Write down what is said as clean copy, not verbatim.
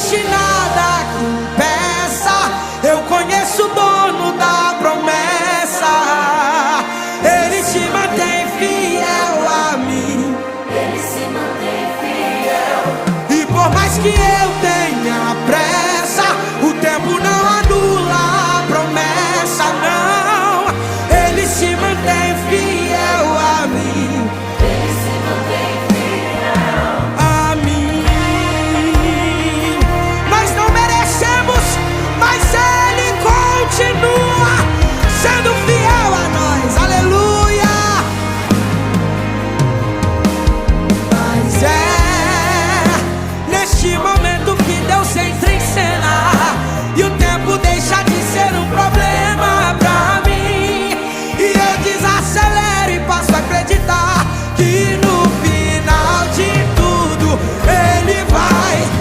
existe nada que impeça. Eu conheço o dono da promessa. Ele se mantém fiel a mim. Ele se mantém fiel. E por mais que eu tenha pressa, o tempo não anula a promessa, não. Ele se mantém fiel a mim. Ele se mantém fiel A mim. Nós não merecemos, mas Ele continua sendo fiel a nós. Aleluia. Mas é neste momento que Deus